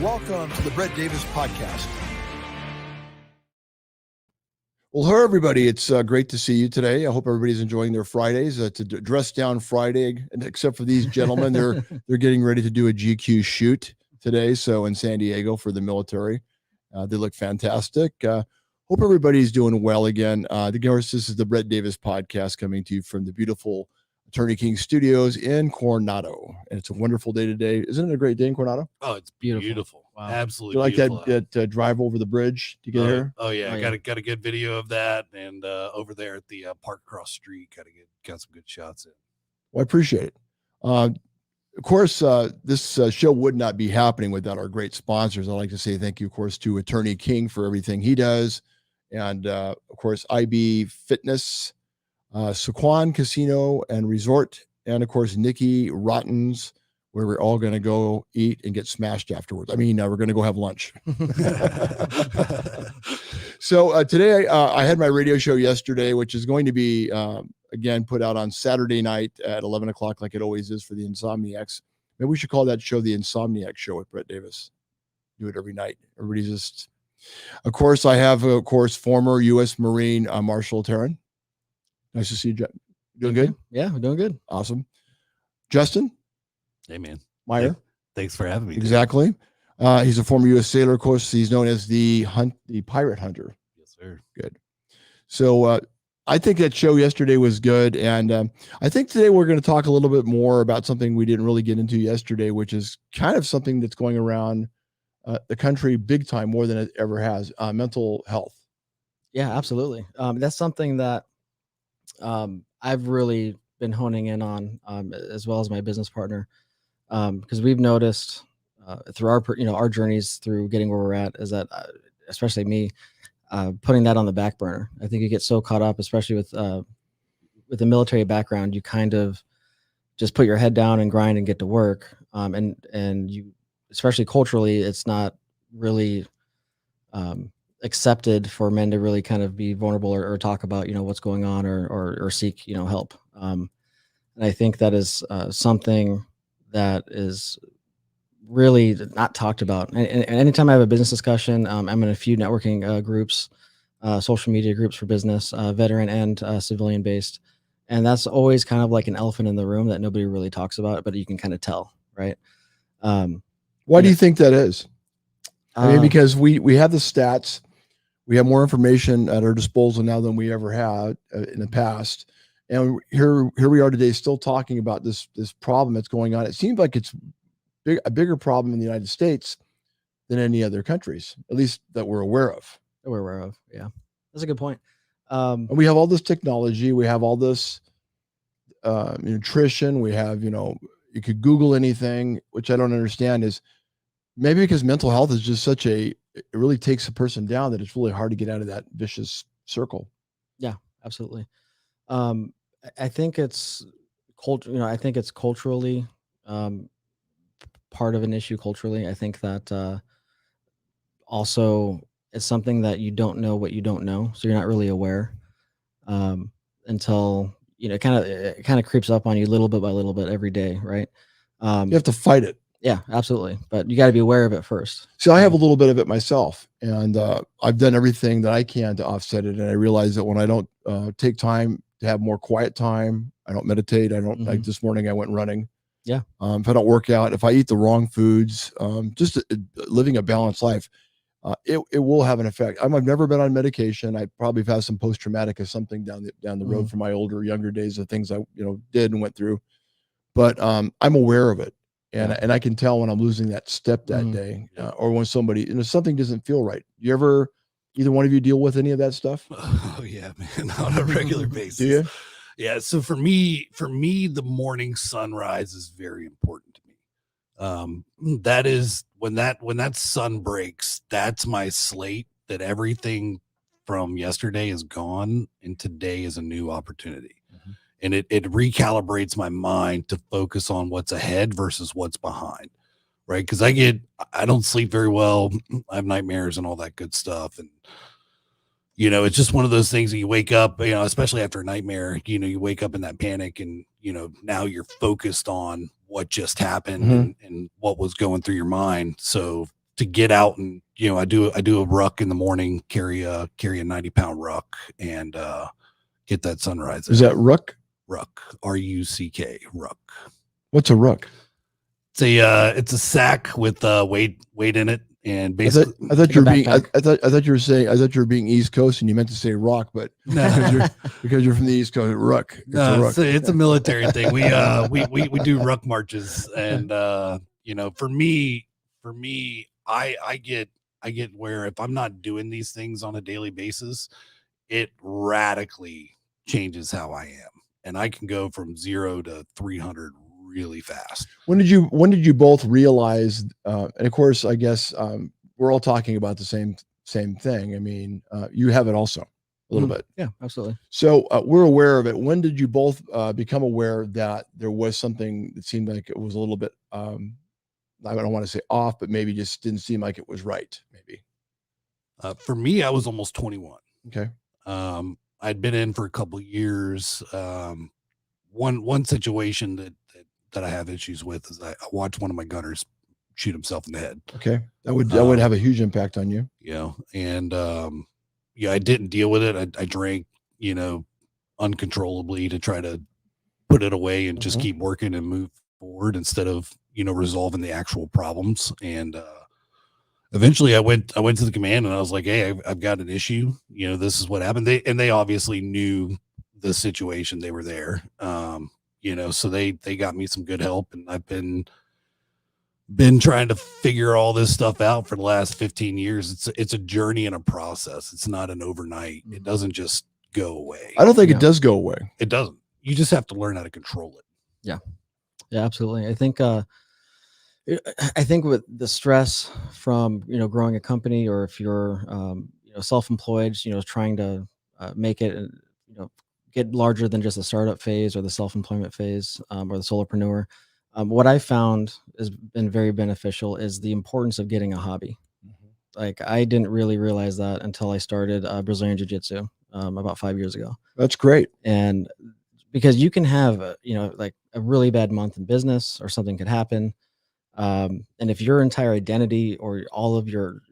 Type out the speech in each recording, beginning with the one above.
Welcome to the Brett Davis Podcast. Well, hello, everybody. It's great to see you today. I hope everybody's enjoying their Fridays. It's a dress down Friday, and except for these gentlemen, they're getting ready to do a GQ shoot today. So in San Diego for the military, they look fantastic. Hope everybody's doing well again. Of course, this is the Brett Davis Podcast coming to you from the beautiful Attorney King Studios in Coronado, and it's a wonderful day today. Isn't it a great day in Coronado? Oh, it's beautiful. Wow. Absolutely. Do you like beautiful. that drive over the bridge to get here? Oh yeah, got a good video of that, and over there at the park across the street, got some good shots in. Well, I appreciate it. Of course, this show would not be happening without our great sponsors. I'd like to say thank you, of course, to Attorney King for everything he does, and of course, IB Fitness, Sequan Casino and Resort, and of course, Nikki Rotten's, where we're all going to go eat and get smashed afterwards. I mean, we're going to go have lunch. So today I had my radio show yesterday, which is going to be, again, put out on Saturday night at 11 o'clock, like it always is for the Insomniacs. Maybe we should call that show the Insomniac Show with Brett Davis. Do it every night. Everybody's just, of course, I have, of course, former U.S. Marine Marshal Terrin. Nice to see you. Doing good? Yeah, we're doing good. Awesome. Justin? Hey, man. Meyer? Thanks for having me. Exactly. He's a former U.S. sailor. Of course, he's known as the pirate hunter. Yes, sir. Good. So I think that show yesterday was good. And I think today we're going to talk a little bit more about something we didn't really get into yesterday, which is kind of something that's going around the country big time, more than it ever has, mental health. Yeah, absolutely. That's something that I've really been honing in on, as well as my business partner, because we've noticed through our journeys through getting where we're at is that, especially me, putting that on the back burner. I think you get so caught up, especially with the military background, you kind of just put your head down and grind and get to work. And you, especially culturally, it's not really accepted for men to really kind of be vulnerable or talk about, what's going on or seek, help. And I think that is something that is really not talked about. And anytime I have a business discussion, I'm in a few networking groups, social media groups for business, veteran and civilian based. And that's always kind of like an elephant in the room that nobody really talks about, but you can kind of tell, right? Why do you think that is? I mean, because we have the stats, we have more information at our disposal now than we ever had in the past. And here we are today still talking about this problem that's going on. It seems like it's a bigger problem in the United States than any other countries, at least that we're aware of. Yeah. That's a good point. And we have all this technology. We have all this nutrition. We have, you could Google anything, which I don't understand is maybe because mental health is just it really takes a person down that it's really hard to get out of that vicious circle. Yeah, absolutely. I think it's I think it's culturally part of an issue culturally. I think that also it's something that you don't know what you don't know, so you're not really aware until it kind of creeps up on you little bit by little bit every day, right? You have to fight it. Yeah, absolutely. But you got to be aware of it first. So I have a little bit of it myself, and I've done everything that I can to offset it. And I realize that when I don't take time to have more quiet time, I don't meditate. I don't like this morning I went running. Yeah. If I don't work out, if I eat the wrong foods, just living a balanced life, it will have an effect. I've never been on medication. I probably have had some post-traumatic or something down the road from my younger days of things I did and went through, but I'm aware of it. And I can tell when I'm losing that step that day, or when somebody, something doesn't feel right. You ever, either one of you deal with any of that stuff? Oh yeah, man, on a regular basis. Do you? Yeah. So for me, the morning sunrise is very important to me. That is when that sun breaks, that's my slate, that everything from yesterday is gone and today is a new opportunity. And it recalibrates my mind to focus on what's ahead versus what's behind. Right. Cause I don't sleep very well. I have nightmares and all that good stuff. And, it's just one of those things that you wake up, especially after a nightmare, you wake up in that panic and, now you're focused on what just happened and what was going through your mind. So to get out and, I do a ruck in the morning, carry a 90-pound ruck and get that sunrise. Is that ruck? Ruck, R-U-C-K, ruck. What's a ruck? It's a sack with weight in it, and basically I thought you were being I thought you were being East Coast and you meant to say rock, but because you're from the East Coast, ruck. It's a military thing. We do ruck marches, and for me, I get where if I'm not doing these things on a daily basis, it radically changes how I am, and I can go from 0 to 300 really fast. When did you both realize? And of course, I guess we're all talking about the same thing. I mean, you have it also a little bit. Yeah, absolutely. So we're aware of it. When did you both become aware that there was something that seemed like it was a little bit? I don't want to say off, but maybe just didn't seem like it was right. Maybe. For me, I was almost 21. Okay. I'd been in for a couple of years. One situation that I have issues with is I watched one of my gunners shoot himself in the head. Okay. That would have a huge impact on you. And I didn't deal with it. I drank, uncontrollably to try to put it away and just keep working and move forward instead of, resolving the actual problems. And eventually I went to the command and I was like, hey, I've got an issue. This is what happened. They obviously knew the situation. They were there. So they got me some good help, and I've been trying to figure all this stuff out for the last 15 years. It's a journey and a process. It's not an overnight. It doesn't just go away. I don't think it does go away. It doesn't. You just have to learn how to control it. Yeah, absolutely. I think with the stress from, growing a company, or if you're, self-employed, trying to make it, get larger than just the startup phase or the self-employment phase, or the solopreneur. What I found has been very beneficial is the importance of getting a hobby. Like, I didn't really realize that until I started Brazilian Jiu-Jitsu about 5 years ago. That's great. And because you can have, like a really bad month in business, or something could happen. And if your entire identity or all of your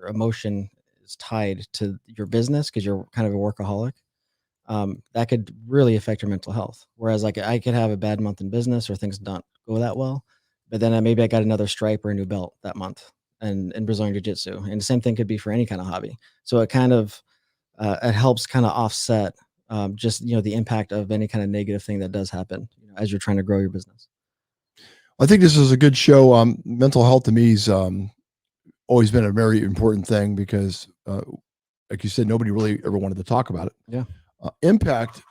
emotion is tied to your business, because you're kind of a workaholic, that could really affect your mental health. Whereas, like, I could have a bad month in business or things don't go that well, but then maybe I got another stripe or a new belt that month and in Brazilian Jiu-Jitsu. And the same thing could be for any kind of hobby. So it kind of, it helps kind of offset just, the impact of any kind of negative thing that does happen, as you're trying to grow your business. I think this is a good show. Mental health to me is always been a very important thing because, like you said, nobody really ever wanted to talk about it. Yeah. Impact,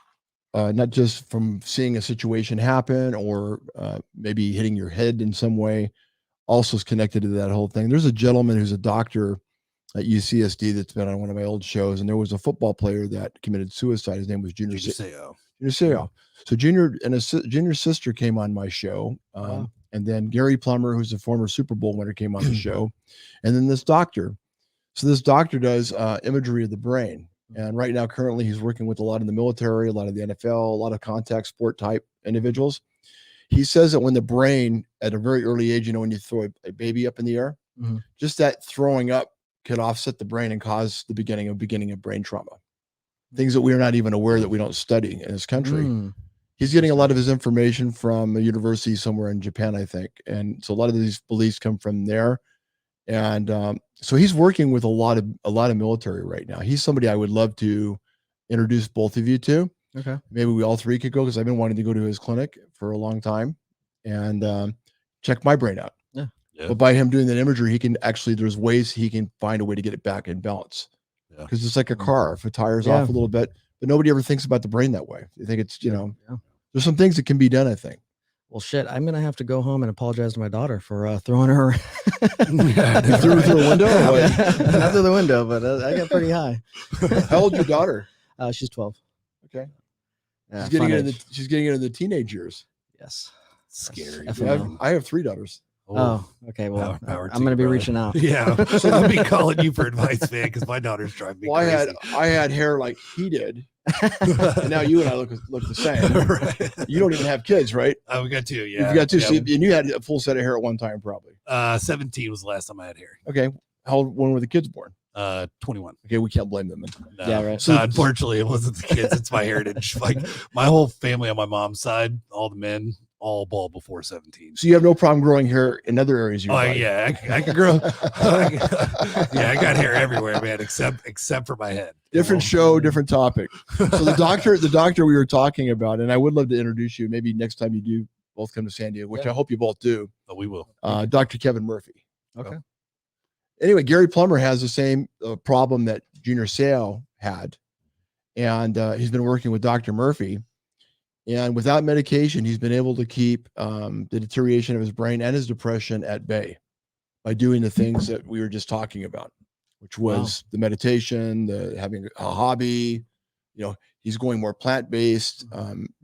not just from seeing a situation happen or maybe hitting your head in some way, also is connected to that whole thing. There's a gentleman who's a doctor at UCSD that's been on one of my old shows, and there was a football player that committed suicide. His name was Junior Seau. So Junior's sister came on my show. And then Gary Plummer, who's a former Super Bowl winner, came on the show. And then this doctor. So this doctor does imagery of the brain. And right now, currently, he's working with a lot in the military, a lot of the NFL, a lot of contact sport type individuals. He says that when the brain, at a very early age, when you throw a baby up in the air, just that throwing up could offset the brain and cause the beginning of brain trauma. Things that we're not even aware that we don't study in this country. He's getting a lot of his information from a university somewhere in Japan, I think. And so a lot of these beliefs come from there. And so he's working with a lot of military right now. He's somebody I would love to introduce both of you to. Okay. Maybe we all three could go, because I've been wanting to go to his clinic for a long time and check my brain out. Yeah. But by him doing that imagery, there's ways he can find a way to get it back in balance. Because it's like a car. If a tire's off a little bit, but nobody ever thinks about the brain that way. They think it's, there's some things that can be done, I think. Well, shit, I'm going to have to go home and apologize to my daughter for throwing her through the window? Not through the window, but I got pretty high. How old's your daughter? She's 12. Okay. Yeah, she's getting into the teenage years. Yes. Scary. I have 3 daughters. Oh, okay. Well, power I'm going to be reaching out. Yeah. So I'll be calling you for advice, man, because my daughter's driving me crazy. I had hair like he did, And now you and I look the same. Right. You don't even have kids, right? Oh, we got two. Yeah, You've got two. Yeah. So, and you had a full set of hair at one time, probably. 17 was the last time I had hair. Okay. How old? When were the kids born? 21. Okay, we can't blame them then. No, Yeah, right. So unfortunately, it wasn't the kids; it's my heritage. Like my whole family on my mom's side, all the men, all bald before 17. So you have no problem growing hair in other areas of your body. Yeah, I could grow. Yeah, I got hair everywhere, man, except for my head. Different show, different topic. So the doctor we were talking about, and I would love to introduce you. Maybe next time you do both come to San Diego, which I hope you both do. Oh, we will. Dr. Kevin Murphy. Okay. Anyway, Gary Plummer has the same problem that Junior Seau had, and he's been working with Dr. Murphy. And without medication, he's been able to keep the deterioration of his brain and his depression at bay by doing the things that we were just talking about, which was the meditation, the having a hobby. He's going more plant-based,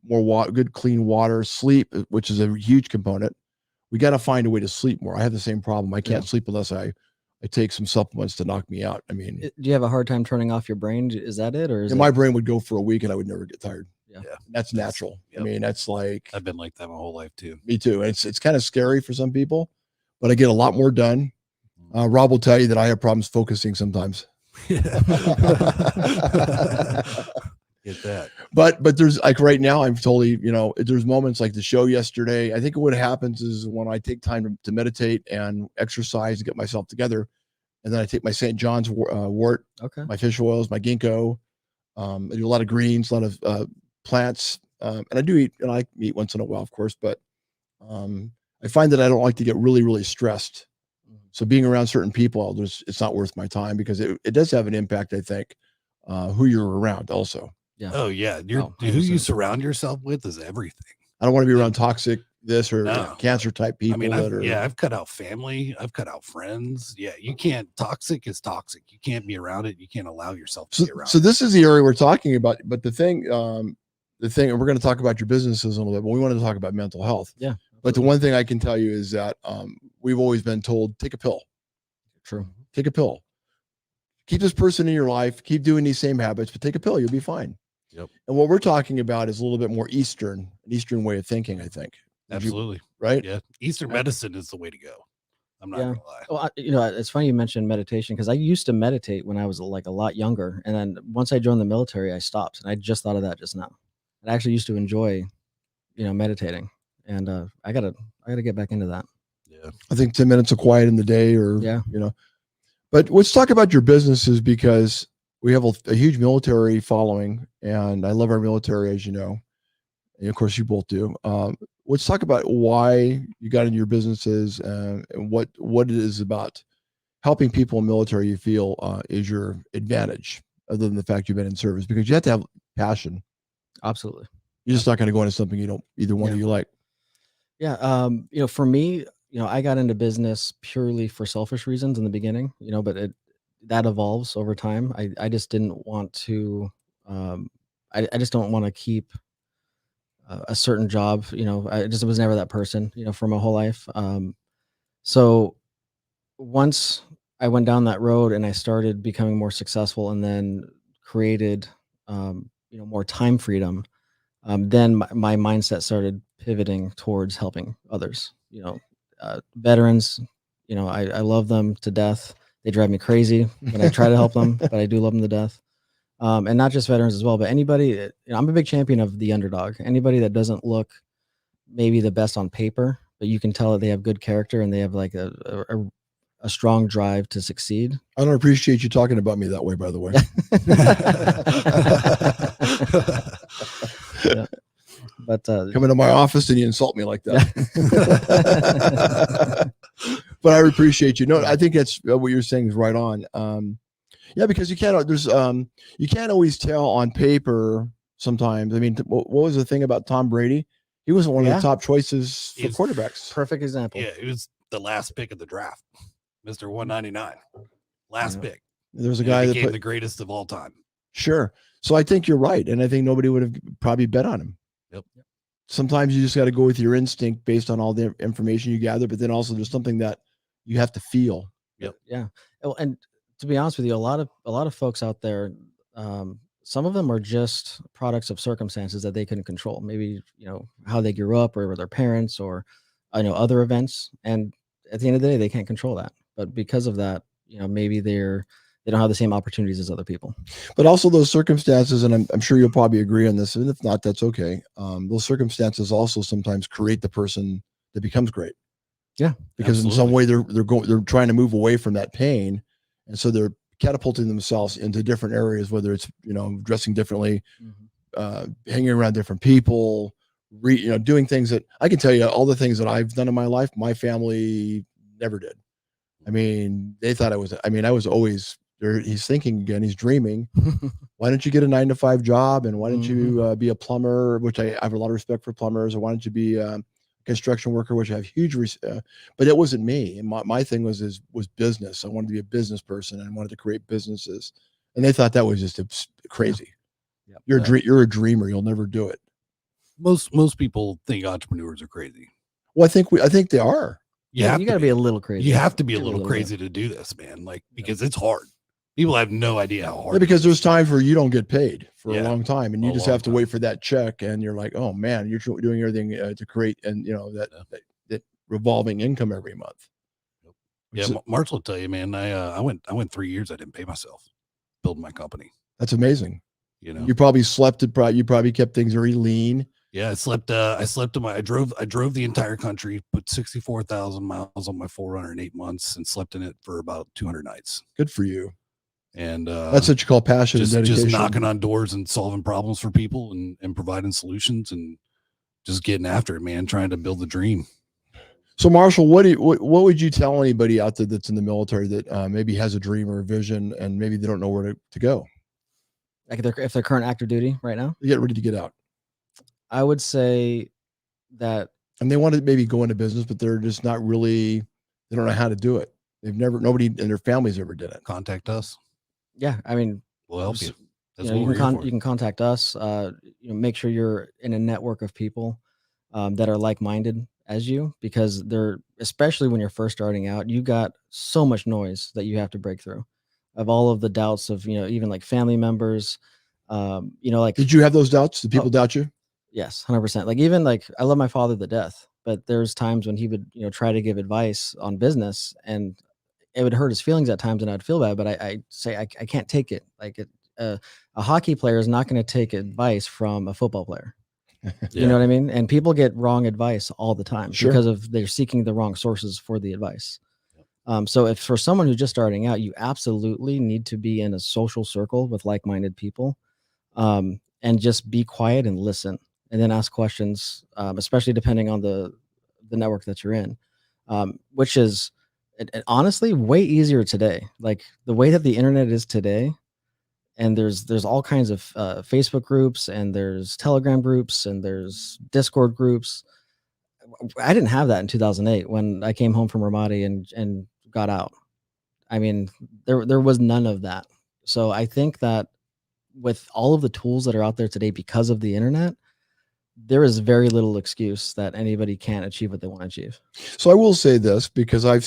more good, clean water, sleep, which is a huge component. We got to find a way to sleep more. I have the same problem. I can't sleep unless I take some supplements to knock me out. I mean, Do you have a hard time turning off your brain? Is that it, or is my brain would go for a week and I would never get tired. Yeah. That's natural. Yep. I mean, that's like, I've been like that my whole life too. me too. And it's kind of scary for some people, but I get a lot more done. Rob will tell you that I have problems focusing sometimes. Get that. But there's like right now, I'm totally, there's moments like the show yesterday. I think what happens is when I take time to meditate and exercise and get myself together, and then I take my St. John's wort, my fish oils, my ginkgo. I do a lot of greens, a lot of plants, and I do eat, and I eat once in a while, of course, but I find that I don't like to get really, really stressed. So being around certain people, it's not worth my time because it does have an impact, I think, who you're around also. Yeah. Oh yeah. Who you surround yourself with is everything. I don't want to be around toxic or cancer type people. I mean, I've cut out family. I've cut out friends. Yeah. You can't, toxic is toxic. You can't be around it. You can't allow yourself to be around so this is the area we're talking about. But the thing, and we're going to talk about your businesses a little bit, but we want to talk about mental health. Yeah. But the one thing I can tell you is that we've always been told, take a pill. True. Take a pill. Keep this person in your life. Keep doing these same habits, but take a pill. You'll be fine. Yep. And what we're talking about is a little bit more an Eastern way of thinking, I think. Absolutely. Right? Yeah. Eastern medicine is the way to go. I'm not gonna lie. Well, it's funny you mentioned meditation because I used to meditate when I was like a lot younger, and then once I joined the military, I stopped. And I just thought of that just now. I actually used to enjoy, meditating, and I gotta get back into that. Yeah. I think 10 minutes of quiet in the day, But let's talk about your businesses because we have a huge military following, and I love our military, as you know, and of course you both do. Let's talk about why you got into your businesses and what it is about helping people in military you feel is your advantage, other than the fact you've been in service, because you have to have passion. Absolutely. You're just not going to go into something you don't either one of you like. Yeah. For me, I got into business purely for selfish reasons in the beginning, but that evolves over time. I just didn't want to, I just don't want to keep a certain job. I just was never that person, for my whole life. So once I went down that road and I started becoming more successful and then created, more time freedom, then my mindset started pivoting towards helping others, veterans. I love them to death. They drive me crazy when I try to help them, but I do love them to death. And not just veterans as well, but anybody, I'm a big champion of the underdog. Anybody that doesn't look maybe the best on paper, but you can tell that they have good character and they have like a strong drive to succeed. I don't appreciate you talking about me that way, by the way. Yeah. But come into my office and you insult me like that. But I appreciate you. No, I think that's what you're saying is right on. Because you can't always tell on paper sometimes. I mean, what was the thing about Tom Brady? He wasn't one of the top choices for quarterbacks. Perfect example. Yeah, it was the last pick of the draft, Mr. 199, last pick. There was a guy that became the greatest of all time. Sure. So I think you're right, and I think nobody would have probably bet on him. Yep. Sometimes you just got to go with your instinct based on all the information you gather, but then also there's something that you have to feel. Yep. Yeah. And to be honest with you, a lot of folks out there, some of them are just products of circumstances that they couldn't control. Maybe, how they grew up or with their parents or, other events. And at the end of the day, they can't control that. But because of that, maybe they don't have the same opportunities as other people. But also those circumstances, and I'm sure you'll probably agree on this, and if not, that's okay. Those circumstances also sometimes create the person that becomes great. Yeah, because in some way they're trying to move away from that pain, and so they're catapulting themselves into different areas, whether it's dressing differently, hanging around different people, doing things that I can tell you all the things that I've done in my life, my family never did. I mean, they thought I was always there. He's thinking again, he's dreaming. Why don't you get a 9-to-5 job? And why don't you be a plumber, which I have a lot of respect for plumbers, or why don't you be a construction worker, which I have huge but it wasn't me. And my thing was business. I wanted to be a business person and I wanted to create businesses. And they thought that was just crazy. Yeah. You're a dreamer. You'll never do it. Most people think entrepreneurs are crazy. Well, I think they are. You got to be a little crazy. You have to be a little crazy to do this, man. Like, because it's hard. People have no idea how hard. Yeah, because there's times where you don't get paid for a long time, and you just have to wait for that check, and you're like, oh man, you're doing everything to create, and that revolving income every month. Yeah, March will tell you, man. I went 3 years. I didn't pay myself building my company. That's amazing. You probably slept it. You probably kept things very lean. Yeah, I slept. I drove the entire country, put 64,000 miles on my 4Runner in 8 months, and slept in it for about 200 nights. Good for you. And that's what you call passion and dedication. Just knocking on doors and solving problems for people and providing solutions and just getting after it, man, trying to build a dream. So Marshall, what would you tell anybody out there that's in the military that maybe has a dream or a vision and maybe they don't know where to go? Like if they're current active duty right now? They get ready to get out. I would say that. And they want to maybe go into business, but they're just not really, they don't know how to do it. Nobody in their families ever did it. Contact us. Yeah, I mean, we'll help you. You can contact us. Make sure you're in a network of people that are like-minded as you, because especially when you're first starting out, you got so much noise that you have to break through, of all of the doubts of even like family members. Like, did you have those doubts? Did people doubt you? Yes, 100%. Like, even like, I love my father to death, but there's times when he would try to give advice on business, and it would hurt his feelings at times, and I'd feel bad, but I say, I can't take it. Like, a hockey player is not going to take advice from a football player. You know what I mean? And people get wrong advice all the time because they're seeking the wrong sources for the advice. So if for someone who's just starting out, you absolutely need to be in a social circle with like-minded people, and just be quiet and listen, and then ask questions, especially depending on the network that you're in, which is honestly way easier today. Like, the way that the internet is today, and there's all kinds of Facebook groups, and there's Telegram groups, and there's Discord groups. I didn't have that in 2008 when I came home from Ramadi and got out. I mean, there was none of that. So I think that with all of the tools that are out there today because of the internet, there is very little excuse that anybody can't achieve what they want to achieve. So I will say this, because I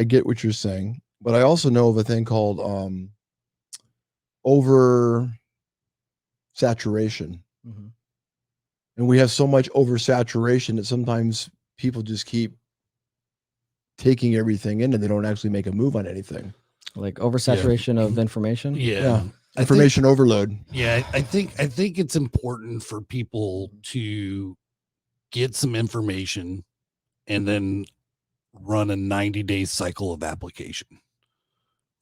get what you're saying, but I also know of a thing called over saturation. Mm-hmm. And we have so much oversaturation that sometimes people just keep taking everything in and they don't actually make a move on anything. Like oversaturation of information. Yeah. Information overload. Yeah. I think it's important for people to get some information and then run a 90-day cycle of application.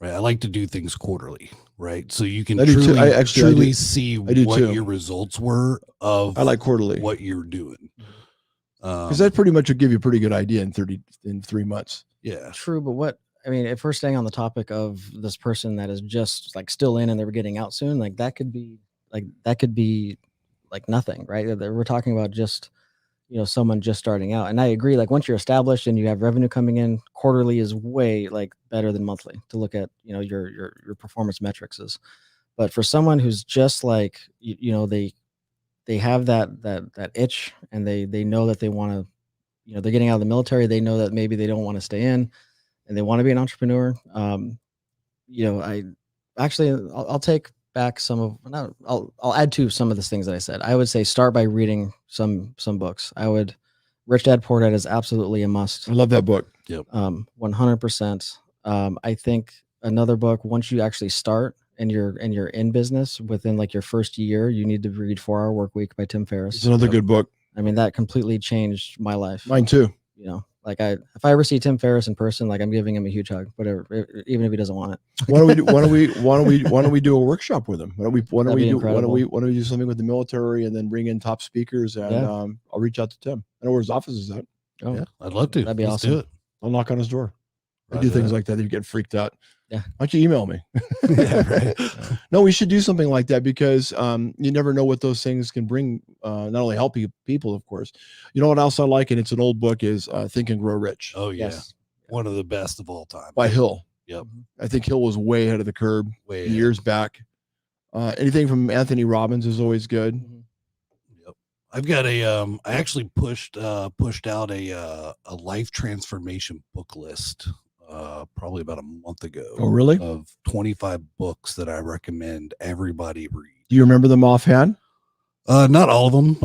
Right. I like to do things quarterly, right? So you can truly see what your results were of I like quarterly what you're doing. Because that pretty much would give you a pretty good idea in 3 months. Yeah. True. But if we're staying on the topic of this person that is just like still in and they were getting out soon, like that could be like nothing, right? We're talking about just, someone just starting out. And I agree, like once you're established and you have revenue coming in, quarterly is way like better than monthly to look at, your performance metrics is. But for someone who's just like, they have that itch, and they know that they want to, they're getting out of the military. They know that maybe they don't want to stay in and they want to be an entrepreneur. I'll take back some of, I'll add to some of the things that I said. I would say start by reading some books. Rich Dad Poor Dad is absolutely a must. I love that book. 100%. I think another book, once you actually start and you're in business, within like your first year, you need to read 4 Hour Work Week by Tim Ferriss. It's another good book. I mean, that completely changed my life. Mine too. You know, like if I ever see Tim Ferriss in person, like I'm giving him a huge hug, whatever, even if he doesn't want it. Why don't we do a workshop with him? Why don't we do something with the military and then bring in top speakers and I'll reach out to Tim. I know where his office is at. Oh, Yeah, I'd love to. That'd be Let's awesome. do it. I'll knock on his door. I Roger do things that. like that. You get freaked out. Yeah. Why don't you email me? Yeah, right. No, we should do something like that because you never know what those things can bring. Not only help people, of course. You know what else I like, and it's an old book, is Think and Grow Rich. Oh yeah, Yes. one of the best of all time. By Hill. Yep. I think Hill was way ahead of the curve Way years back. Anything from Anthony Robbins is always good. Mhm. Yep. I've got I actually pushed out a life transformation book list probably about a month ago. Oh, really? Of 25 books that I recommend everybody read. Do you remember them offhand? Not all of them.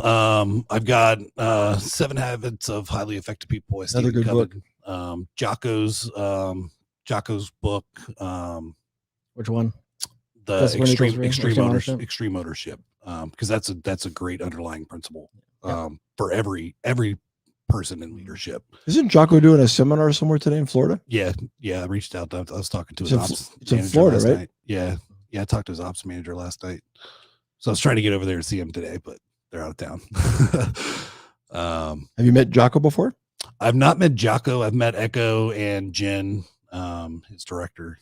I've got 7 Habits of Highly Effective People. Another good book. Jocko's book. Which one? The That's when he goes extreme ownership. Because that's a great underlying principle for every person in leadership. Isn't Jocko doing a seminar somewhere today in Florida? Yeah. I reached out. I was talking to his It's ops in manager Florida, last right? night. Yeah. I talked to his ops manager last night. So I was trying to get over there to see him today, but they're out of town. Have you met Jocko before? I've not met Jocko. I've met Echo and Jen, his director.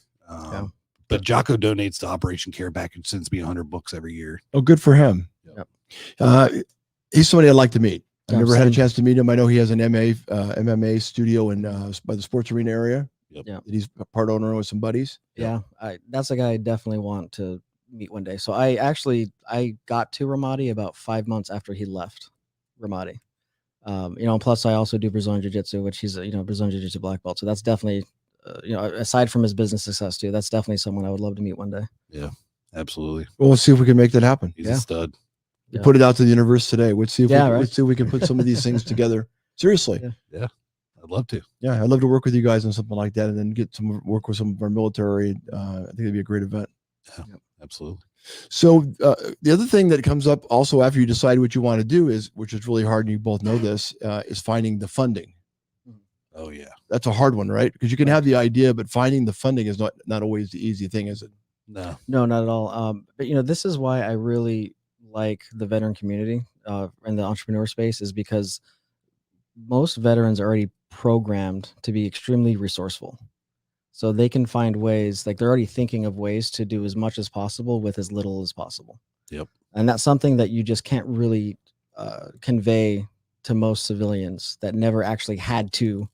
But Jocko donates to Operation Care Package and sends me 100 books every year. Oh, good for him. Yep. He's somebody I'd like to meet. I've Yeah, never had a same. chance to meet him. I know he has an MMA studio in by the sports arena area. Yep. Yeah. That he's a part owner with some buddies. Yeah, that's a guy I definitely want to meet one day. So I got to Ramadi about 5 months after he left Ramadi. Plus I also do Brazilian Jiu-Jitsu, which he's a Brazilian Jiu-Jitsu black belt. So that's definitely aside from his business success too, that's definitely someone I would love to meet one day. Yeah, absolutely. Well, let's see if we can make that happen. He's a stud. We put it out to the universe today. Let's see if right. let's see if we can put some of these things together. Seriously. Yeah. I'd love to. Yeah, I'd love to work with you guys on something like that and then get some work with some of our military. I think it'd be a great event. Yeah, absolutely. So the other thing that comes up also after you decide what you want to do is, which is really hard, and you both know this, is finding the funding. Oh yeah. That's a hard one, right? Because you can have the idea, but finding the funding is not always the easy thing, is it? No, not at all. But this is why I really like the veteran community in the entrepreneur space, is because most veterans are already programmed to be extremely resourceful. So they can find ways, like they're already thinking of ways to do as much as possible with as little as possible. Yep. And that's something that you just can't really convey to most civilians that never actually had to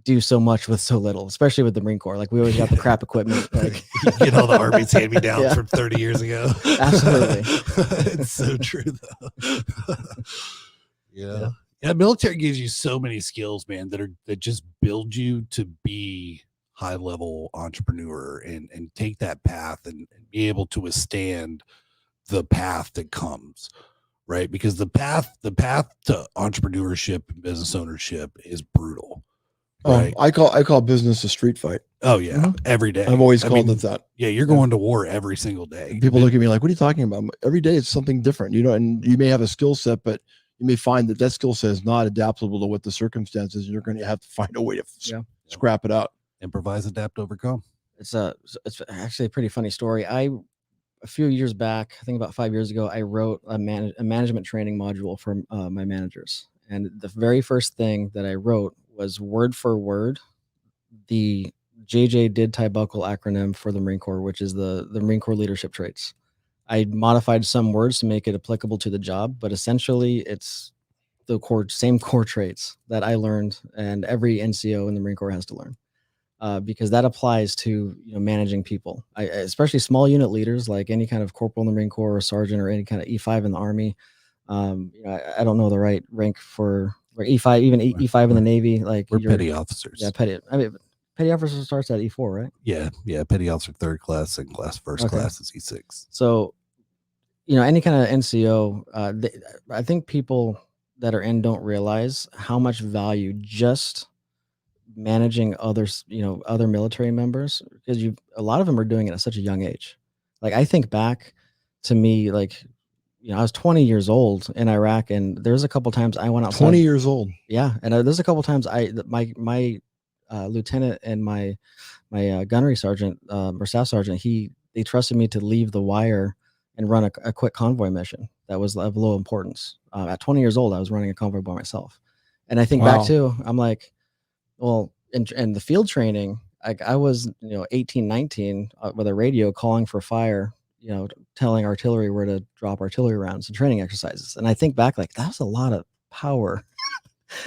do so much with so little, especially with the Marine Corps. Like we always got the crap equipment. Like you get all the Army's hand-me-downs from 30 years ago. Absolutely. It's so true though. Yeah. Military gives you so many skills, man, that just build you to be high-level entrepreneur and take that path and be able to withstand the path that comes, right? Because the path to entrepreneurship and business ownership is brutal. Right. I call business a street fight. Oh yeah, every day. I've always called it that. Yeah, you're going to war every single day. People look at me like, "What are you talking about?" Every day it's something different, and you may have a skill set, but you may find that skill set is not adaptable to what the circumstances. You're going to have to find a way to scrap it out. Improvise, adapt, overcome. It's actually a pretty funny story. A few years back, I think about 5 years ago, I wrote a management training module for my managers. And the very first thing that I wrote was word for word the JJ Did Tie Buckle acronym for the Marine Corps, which is the Marine Corps leadership traits. I modified some words to make it applicable to the job, but essentially it's the same core traits that I learned and every NCO in the Marine Corps has to learn. Because that applies to managing people, especially small unit leaders, like any kind of corporal in the Marine Corps or sergeant or any kind of E5 in the Army. I don't know the right rank for E5, even E5 in the Navy. Like we're petty officers. Yeah, petty. I mean, petty officer starts at E4, right? Yeah. Petty officer third class, second class, first Okay. class is E6. So, any kind of NCO, I think people that are in don't realize how much value just managing others, other military members, because a lot of them are doing it at such a young age. Like, I think back to me, like, I was 20 years old in Iraq, and there's a couple times I went outside. 20 years old. Yeah, and there's a couple times my lieutenant and my gunnery sergeant or staff sergeant, they trusted me to leave the wire and run a quick convoy mission that was of low importance. At 20 years old, I was running a convoy by myself, and I think Wow. back to, I'm like, well, in the field training, I was 18, 19 with a radio calling for fire, telling artillery where to drop artillery rounds and training exercises. And I think back, like, that was a lot of power.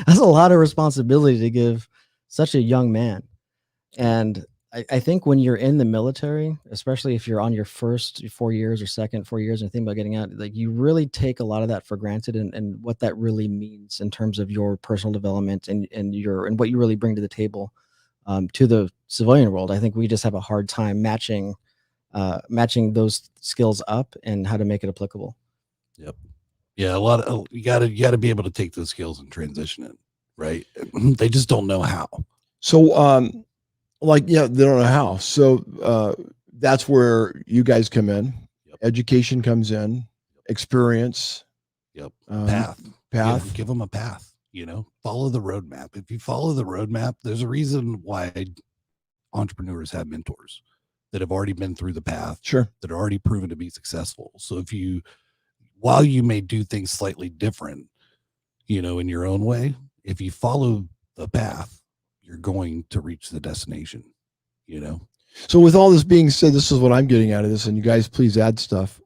That's a lot of responsibility to give such a young man. And I think when you're in the military, especially if you're on your first 4 years or second 4 years and think about getting out, like, you really take a lot of that for granted, and what that really means in terms of your personal development and what you really bring to the table to the civilian world. I think we just have a hard time matching those skills up and how to make it applicable. Yep. Yeah, you gotta be able to take those skills and transition it, right? They just don't know how. So they don't know how. So that's where you guys come in. Yep. Education comes in, experience. Yep. Path. Give them a path, follow the roadmap. If you follow the roadmap, there's a reason why entrepreneurs have mentors that have already been through the path, Sure. that are already proven to be successful. So while you may do things slightly different, in your own way, if you follow the path, you're going to reach the destination, So with all this being said, this is what I'm getting out of this, and you guys please add stuff.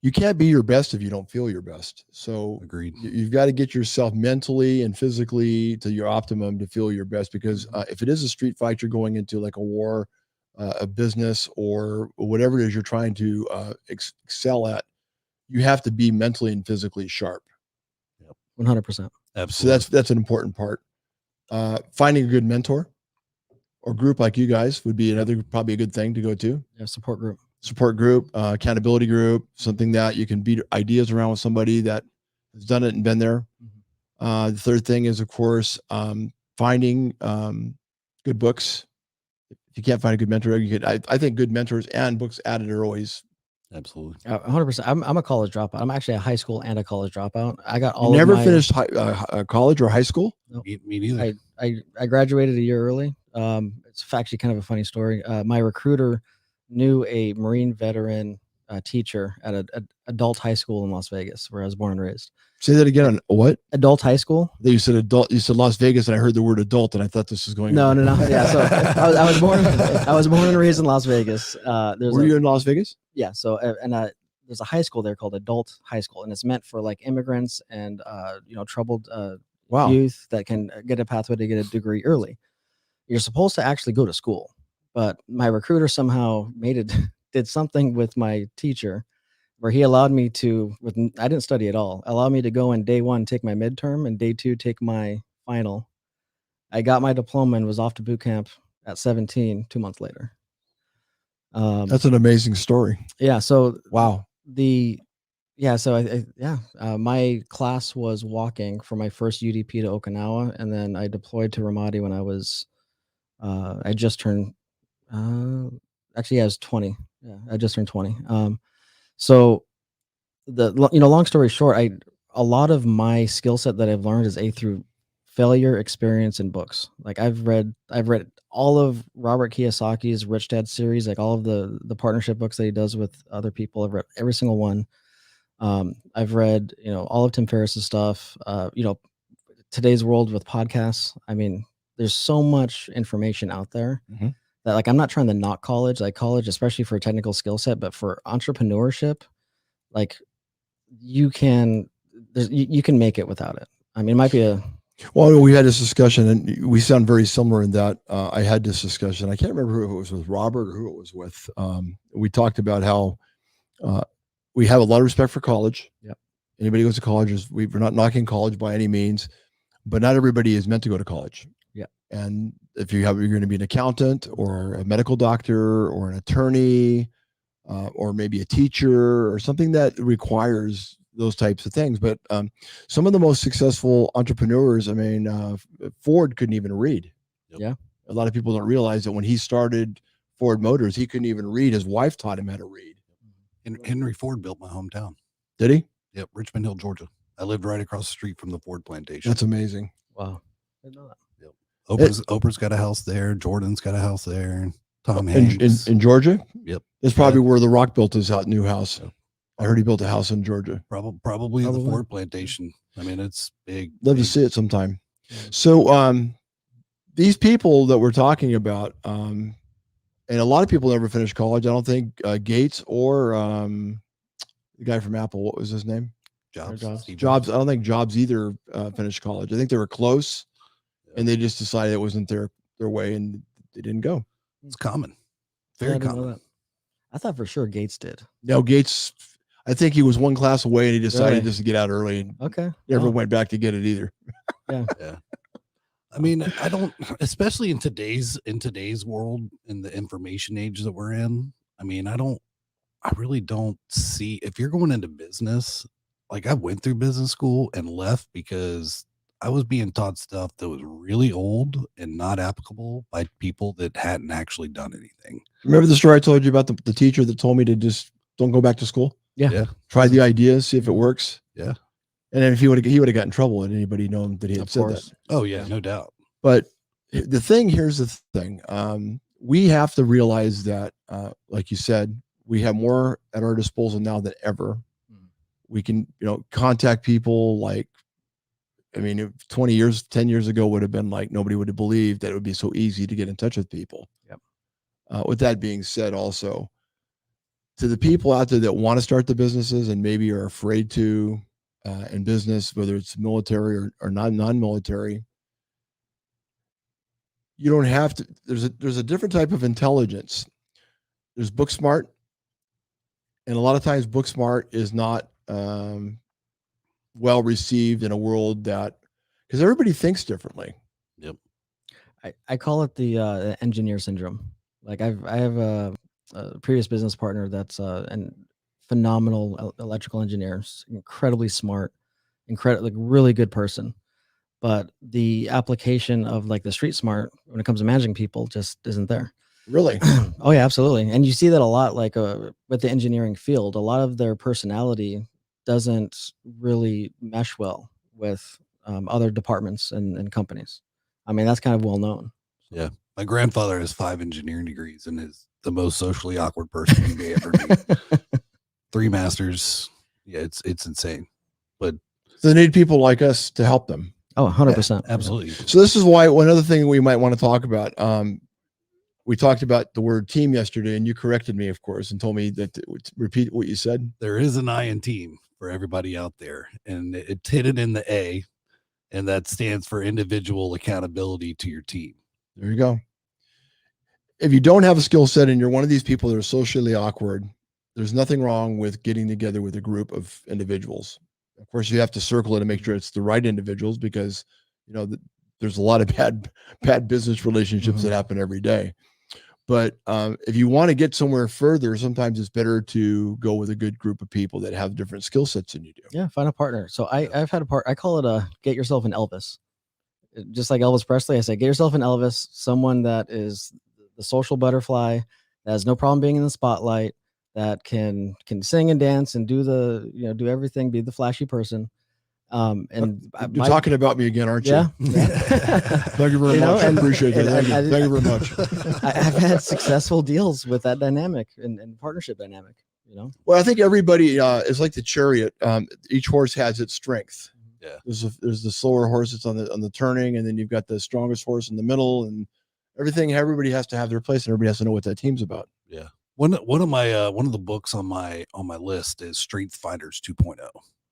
You can't be your best if you don't feel your best. So agreed. You've got to get yourself mentally and physically to your optimum to feel your best, because if it is a street fight, you're going into like a war, a business, or whatever it is you're trying to excel at, you have to be mentally and physically sharp. 100%. Absolutely. So that's an important part. Finding a good mentor or group like you guys would be probably a good thing to go to. Yeah, support group, accountability group, something that you can beat ideas around with somebody that has done it and been there. The third thing is, of course, finding good books. If you can't find a good mentor, I think good mentors and books added are always. Absolutely. 100%. I'm a college dropout. I'm actually a high school and a college dropout. I got all. You never finished college or high school? Nope. Me neither. I graduated a year early. It's actually kind of a funny story. My recruiter knew a Marine veteran teacher at an adult high school in Las Vegas, where I was born and raised. Say that again. On what? Adult high school. You said adult. You said Las Vegas, and I heard the word adult, and I thought this was going. No. Yeah. So I was born and raised in Las Vegas. Were you in Las Vegas? Yeah. So there's a high school there called Adult High School, and it's meant for like immigrants and troubled youth that can get a pathway to get a degree early. You're supposed to actually go to school, but my recruiter somehow did something with my teacher where he allowed me to, I didn't study at all, allowed me to go in day 1, take my midterm, and day 2, take my final. I got my diploma and was off to boot camp at 17, 2 months later. That's an amazing story. Yeah. So wow. My class was walking for my first UDP to Okinawa, and then I deployed to Ramadi when I was, I just turned, I was 20. Yeah, I just turned 20. So long story short, a lot of my skill set that I've learned is through failure, experience, and books. Like I've read all of Robert Kiyosaki's Rich Dad series, like all of the partnership books that he does with other people. I've read every single one. I've read, all of Tim Ferriss's stuff, today's world with podcasts. I mean, there's so much information out there that, like, I'm not trying to knock college, especially for a technical skill set, but for entrepreneurship, like you can make it without it. I mean, it might be well, we had this discussion and we sound very similar in that I had this discussion. I can't remember who it was with, Robert, or who it was with. We talked about how we have a lot of respect for college. Yep. Anybody who goes to college we're not knocking college by any means, but not everybody is meant to go to college. Yeah. And if you're going to be an accountant or a medical doctor or an attorney, or maybe a teacher or something that requires those types of things. But some of the most successful entrepreneurs, I mean, Ford couldn't even read. Yep. Yeah. A lot of people don't realize that when he started Ford Motors, he couldn't even read. His wife taught him how to read. And Henry Ford built my hometown. Did he? Yep, Richmond Hill, Georgia. I lived right across the street from the Ford plantation. That's amazing. Wow. I didn't know that. Oprah's got a house there. Jordan's got a house there. Tom Hanks. In Georgia? Yep. That's probably where The Rock built his new house. Yep. I heard he built a house in Georgia. Probably the Ford plantation. I mean, it's big. Love to see it sometime. So these people that we're talking about, and a lot of people never finished college. I don't think Gates or the guy from Apple, what was his name? Jobs. Jobs. I don't think Jobs either finished college. I think they were close, and they just decided it wasn't their way, and they didn't go. It's common. Yeah, I Very didn't know common. that. I thought for sure Gates did. No, Gates, I think he was one class away, and he decided Really? just to get out early, and Okay. never Wow. went back to get it either. Yeah. Yeah. I mean, I don't, especially in today's world, in the information age that we're in. I mean, I really don't see, if you're going into business, like I went through business school and left because I was being taught stuff that was really old and not applicable by people that hadn't actually done anything. Remember the story I told you about the teacher that told me to just don't go back to school? Yeah. Yeah. Try the idea, see if it works. Yeah. And then if he would have got in trouble, had anybody known that he had Of said course. that. Oh yeah, no doubt. But the thing, here's the thing. We have to realize that, like you said, we have more at our disposal now than ever. We can, contact people like, I mean, if 10 years ago would have been like, nobody would have believed that it would be so easy to get in touch with people. Yep. With that being said, also to the people out there that want to start the businesses and maybe are afraid to, in business, whether it's military or non-military, you don't have to, there's a different type of intelligence. There's book smart. And a lot of times book smart is not well received in a world that, because everybody thinks differently. Yep. I call it the engineer syndrome. Like I have a previous business partner that's an phenomenal electrical engineer, incredibly smart, like really good person. But the application of like the street smart when it comes to managing people just isn't there. Really? Oh yeah, absolutely. And you see that a lot, like with the engineering field, a lot of their personality doesn't really mesh well with other departments and companies. I mean, that's kind of well known. Yeah. My grandfather has 5 engineering degrees and is the most socially awkward person you may ever meet. 3 masters. Yeah, it's insane. But So they need people like us to help them. Oh, 100%. absolutely. So this is why one other thing we might want to talk about. We talked about the word team yesterday, and you corrected me, of course, and told me that repeat what you said. There is an I in team for everybody out there, and it's hidden in the A, and that stands for individual accountability to your team. There you go. If you don't have a skill set and you're one of these people that are socially awkward, there's nothing wrong with getting together with a group of individuals. Of course, you have to circle it and make sure it's the right individuals, because there's a lot of bad business relationships that happen every day. But if you want to get somewhere further, sometimes it's better to go with a good group of people that have different skill sets than you do. Yeah, find a partner. So I've had I call it get yourself an Elvis. Just like Elvis Presley, I say, get yourself an Elvis, someone that is the social butterfly, that has no problem being in the spotlight, that can sing and dance and do do everything, be the flashy person. And You're talking about me again, aren't you? Yeah. Thank you very much. I appreciate that. Thank you very much. I've had successful deals with that dynamic and partnership dynamic. Well, I think everybody is like the chariot. Each horse has its strength. Yeah. There's the slower horse that's on the turning, and then you've got the strongest horse in the middle, and everything. Everybody has to have their place, and everybody has to know what that team's about. Yeah. One of the books on my list is Strength Finders 2.0.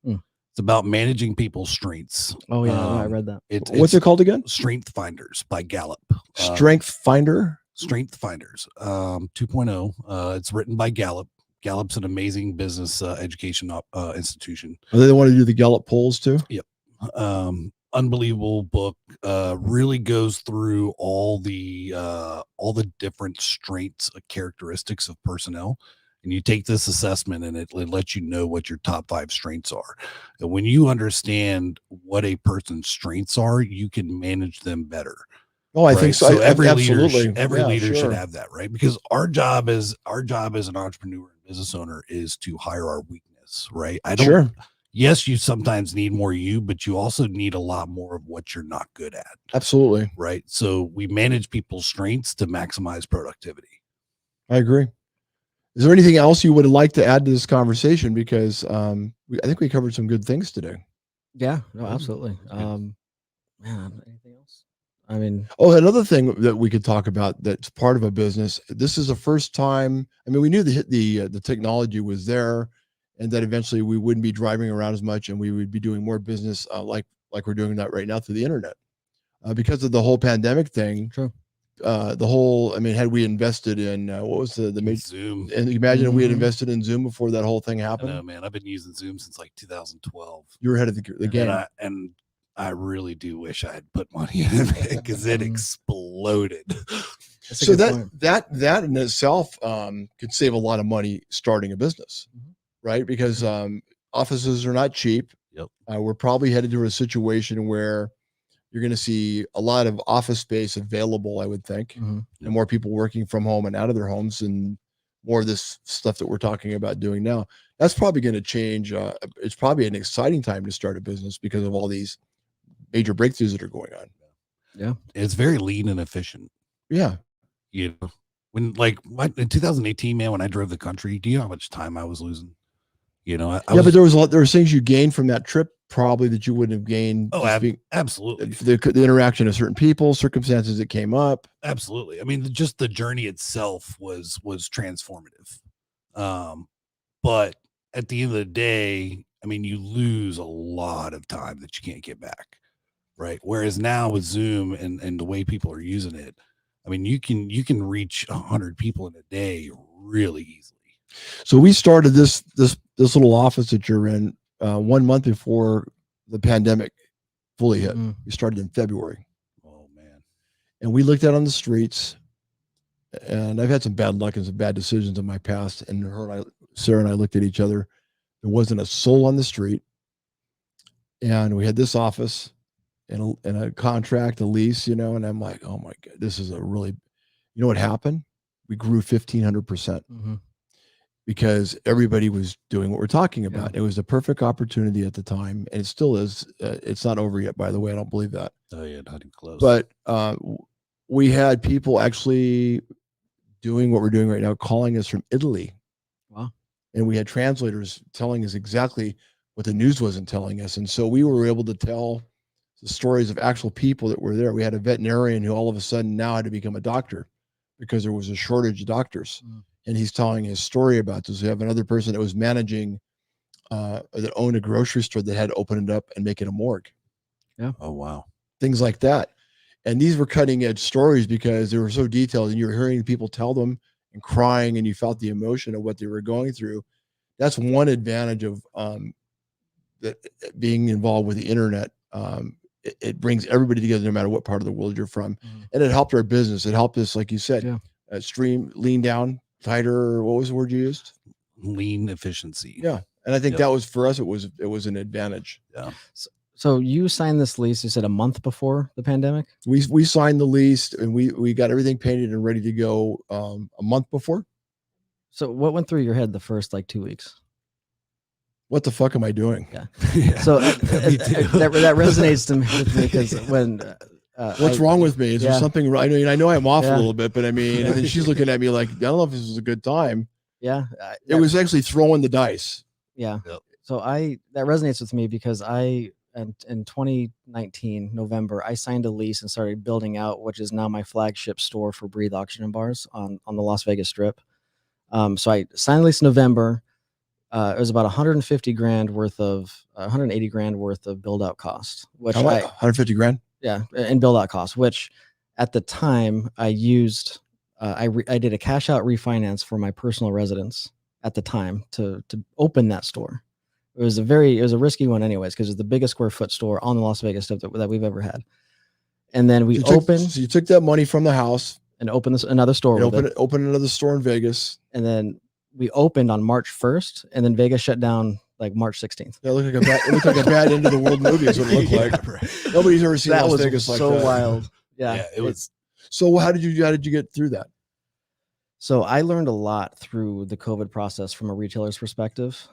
It's about managing people's strengths. Oh yeah, I read that. What's it called again? Strength Finders by Gallup. Strength Finder. Strength Finders 2.0. It's written by Gallup. Gallup's an amazing business education institution. Are they the one to do the Gallup polls too? Yep. unbelievable book. Really goes through all the different strengths, characteristics of personnel. And you take this assessment and it lets you know what your top 5 strengths are. And when you understand what a person's strengths are, you can manage them better. Oh, I think Right? so. So every leader, Absolutely. every Yeah, leader should sure. have that, right? Because our job as an entrepreneur and business owner is to hire our weakness, right? Sure. Yes, you sometimes need more you, but you also need a lot more of what you're not good at, Absolutely. right? So we manage people's strengths to maximize productivity. I agree. Is there anything else you would like to add to this conversation? Because I think we covered some good things today. Yeah, no, absolutely. Man, anything else? I mean, Oh, another thing that we could talk about that's part of a business. This is the first time. I mean, we knew the technology was there, and that eventually we wouldn't be driving around as much, and we would be doing more business like we're doing that right now through the internet, because of the whole pandemic thing. true. The whole. I mean, had we invested in what was the major Zoom. And imagine if we had Mhm. invested in Zoom before that whole thing I happened. know, man. I've been using Zoom since like 2012. You were ahead of the game. And I really do wish I had put money in it because it exploded. That's a So good point. that in itself could save a lot of money starting a business, Mhm. right? Because offices are not cheap. Yep. We're probably headed to a situation where you're going to see a lot of office space available, I would think, Mhm. and more people working from home and out of their homes, and more of this stuff that we're talking about doing now. That's probably going to change. It's probably an exciting time to start a business because of all these major breakthroughs that are going on. Yeah. It's very lean and efficient. Yeah. You know, when in 2018, man, when I drove the country, do you know how much time I was losing? You know, But there was things you gained from that trip probably that you wouldn't have gained. Oh, absolutely. The interaction of certain people, circumstances that came up. Absolutely. I mean, just the journey itself was transformative. But at the end of the day, I mean, you lose a lot of time that you can't get back. Right. Whereas now with Zoom and the way people are using it, I mean, you can reach 100 people in a day really easily. So we started this little office that you're in 1 month before the pandemic fully hit. Mhm. We started in February. Oh man. And we looked out on the streets, and I've had some bad luck and some bad decisions in my past. And Sarah and I looked at each other. There wasn't a soul on the street. And we had this office and a contract, a lease, and I'm like, oh my God, this is what happened? We grew 1,500%. Mhm. Because everybody was doing what we're talking about. Yeah. It was the perfect opportunity at the time, and it still is. It's not over yet, by the way. I don't believe that. Oh yeah, not even close. But we had people actually doing what we're doing right now, calling us from Italy. Wow. And we had translators telling us exactly what the news wasn't telling us. And so we were able to tell the stories of actual people that were there. We had a veterinarian who all of a sudden now had to become a doctor because there was a shortage of doctors. And he's telling his story about this. We have another person that was managing, that owned a grocery store that had to open it up and make it a morgue. Yeah. Oh wow. Things like that. And these were cutting edge stories because they were so detailed, and you were hearing people tell them and crying, and you felt the emotion of what they were going through. That's one advantage of that being involved with the internet. It brings everybody together, no matter what part of the world you're from. And it helped our business. It helped us, like you said, lean down, tighter. What was the word you used? Lean efficiency. Yeah. And I think that was, for us, it was an advantage. Yeah. So you signed this lease, you said a month before the pandemic? We signed the lease, and we got everything painted and ready to go a month before. So what went through your head the first 2 weeks? What the fuck am I doing? Yeah. So that resonates with me because when what's wrong with me? Is there something right? I know I'm off a Yeah. little bit, but I mean, and then she's looking at me like, I don't know if this is a good time. Yeah. It was actually throwing the dice. Yeah. Yep. So that resonates with me because in 2019 November, I signed a lease and started building out, which is now my flagship store for Breathe Auction and Bars on the Las Vegas Strip. So I signed a lease in November. It was about 180 grand worth of build out costs, which 150 grand. Yeah. And build out costs, which at the time I used, I did a cash out refinance for my personal residence at the time to open that store. It was a risky one anyways, because it's the biggest square foot store on the Las Vegas Strip that we've ever had. And then we So you took that money from the house and opened another store and with it. opened another store in Vegas. And then we opened on March 1st, and then Vegas shut down like March 16th. That looked like a bad end of the world movie is what it looked like. Right. Nobody's ever seen That Las was Vegas like so that. wild. Yeah, it was. So how did you get through that? So I learned a lot through the COVID process from a retailer's perspective.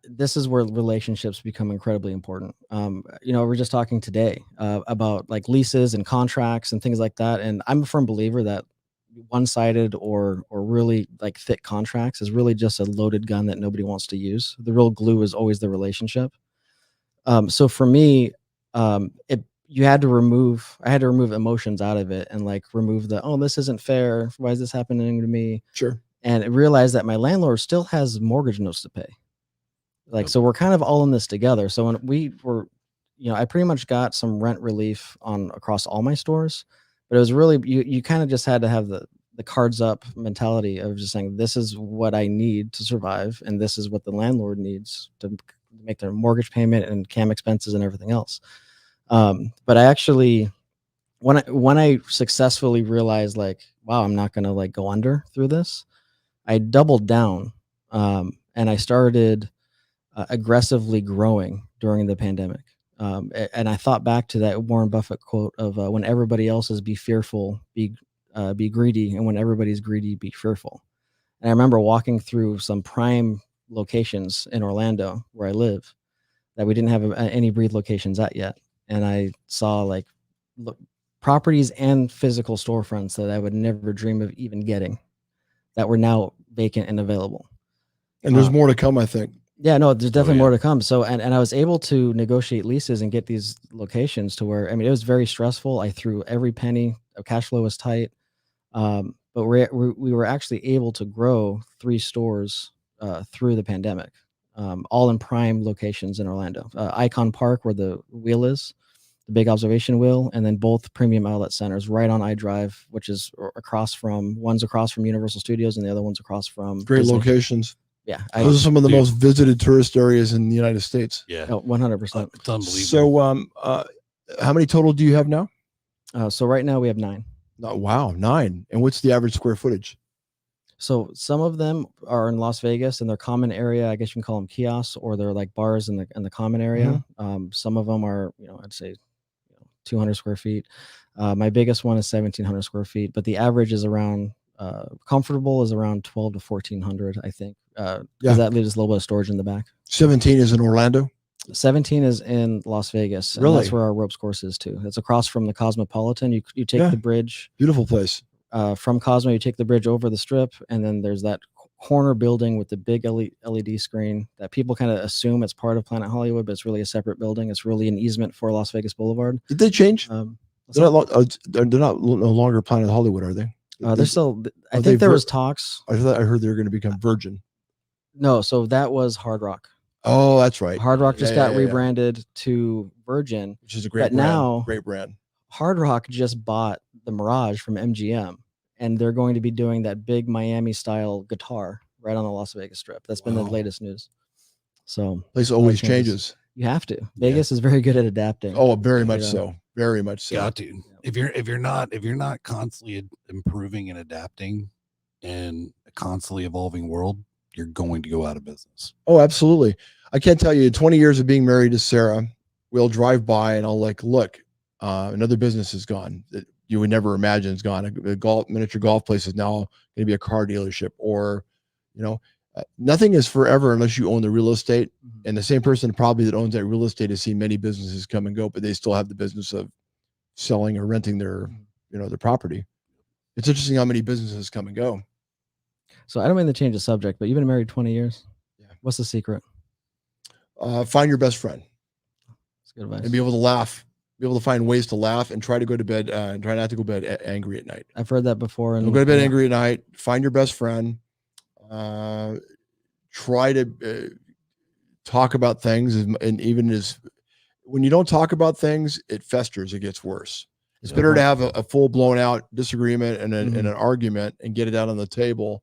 This is where relationships become incredibly important. We're just talking today about like leases and contracts and things like that. And I'm a firm believer that one-sided or really like thick contracts is really just a loaded gun that nobody wants to use. The real glue is always the relationship. So for me, I had to remove emotions out of it and like remove this isn't fair. Why is this happening to me? Sure. And I realized that my landlord still has mortgage notes to pay. Like, so we're kind of all in this together. So when we were, I pretty much got some rent relief across all my stores, but it was really, you kind of just had to have the cards up mentality of just saying, this is what I need to survive. And this is what the landlord needs to make their mortgage payment and CAM expenses and everything else. But I actually, when I successfully realized like, wow, I'm not going to like go under through this, I doubled down. And I started aggressively growing during the pandemic. And I thought back to that Warren Buffett quote of when everybody else is be fearful, be greedy. And when everybody's greedy, be fearful. And I remember walking through some prime locations in Orlando where I live that we didn't have any Breathe locations at yet. And I saw like properties and physical storefronts that I would never dream of even getting that were now vacant and available. And there's more to come, I think. Yeah, no, there's definitely more to come. So, and I was able to negotiate leases and get these locations to where, it was very stressful. I threw every penny. Cash flow was tight. But we were actually able to grow 3 stores through the pandemic, all in prime locations in Orlando. Icon Park, where the wheel is, the big observation wheel, and then both premium outlet centers right on iDrive, which is one's across from Universal Studios and the other one's across from Great Disney. Locations. Yeah, those are some of the most visited tourist areas in the United States. Yeah, 100%. It's unbelievable. So, how many total do you have now? So right now we have 9. Wow, 9. And what's the average square footage? So some of them are in Las Vegas and they're common area. I guess you can call them kiosks, or they're like bars in the common area. Some of them are, I'd say 200 square feet. My biggest one is 1,700 square feet, but the average is around comfortable is around 12 to 1,400, I think. That leaves us a little bit of storage in the back. 17 is in Orlando. 17 is in Las Vegas. Really? And that's where our ropes course is too. It's across from the Cosmopolitan. You take the bridge. Beautiful place. From Cosmo, you take the bridge over the Strip, and then there's that corner building with the big LED screen that people kind of assume it's part of Planet Hollywood, but it's really a separate building. It's really an easement for Las Vegas Boulevard. Did they change? They're not no longer Planet Hollywood, are they? They're still. I think there was talks. I heard they were going to become Virgin. No, so that was Hard Rock. Oh, that's right. Hard Rock just got rebranded to Virgin, which is a great brand. Now great brand. Hard Rock just bought the Mirage from MGM, and they're going to be doing that big Miami style guitar right on the Las Vegas Strip. That's been the latest news. So place always changes. You have to. Vegas is very good at adapting. Oh, very much so. Very much so. Got to. If you're not constantly improving and adapting in a constantly evolving world, you're going to go out of business. Oh, absolutely. I can't tell you, 20 years of being married to Sarah, we'll drive by and I'll look, another business is gone that you would never imagine is gone. A miniature golf place is now going to be a car dealership, or, nothing is forever unless you own the real estate. And the same person probably that owns that real estate has seen many businesses come and go, but they still have the business of selling or renting their property. It's interesting how many businesses come and go. So I don't mean to change the subject, but you've been married 20 years. Yeah. What's the secret? Find your best friend. That's good advice. And be able to laugh, be able to find ways to laugh, and try to go to bed and try not to go to bed angry at night. I've heard that before. Don't go to bed angry at night. Find your best friend. Try to talk about things, and even when you don't talk about things, it festers. It gets worse. It's better to have a full blown out disagreement and an argument and get it out on the table,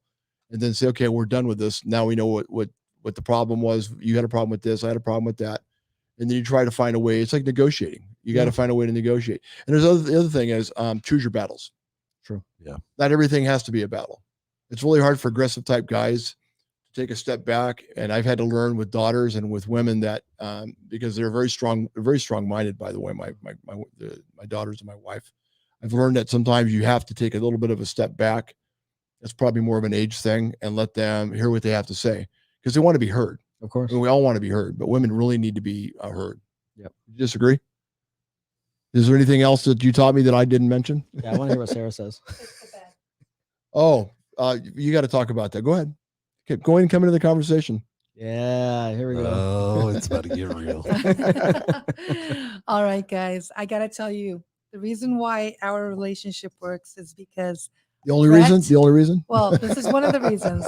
and then say, okay, we're done with this. Now we know what what the problem was. You had a problem with this. I had a problem with that. And then you try to find a way. It's like negotiating. You got to find a way to negotiate. And the other thing is choose your battles. True. Yeah. Not everything has to be a battle. It's really hard for aggressive type guys to take a step back. And I've had to learn with daughters and with women that because they're very strong-minded, by the way, my daughters and my wife. I've learned that sometimes you have to take a little bit of a step back. That's probably more of an age thing, and let them hear what they have to say because they want to be heard. Of course. I mean, we all want to be heard, but women really need to be heard. Yep. You disagree? Is there anything else that you taught me that I didn't mention? Yeah, I want to hear what Sarah says. Oh, you got to talk about that. Go ahead. Okay, go ahead and come into the conversation. Yeah, here we go. Oh, it's about to get real. All right, guys. I got to tell you, the reason why our relationship works is because The only reason? well, this is one of the reasons.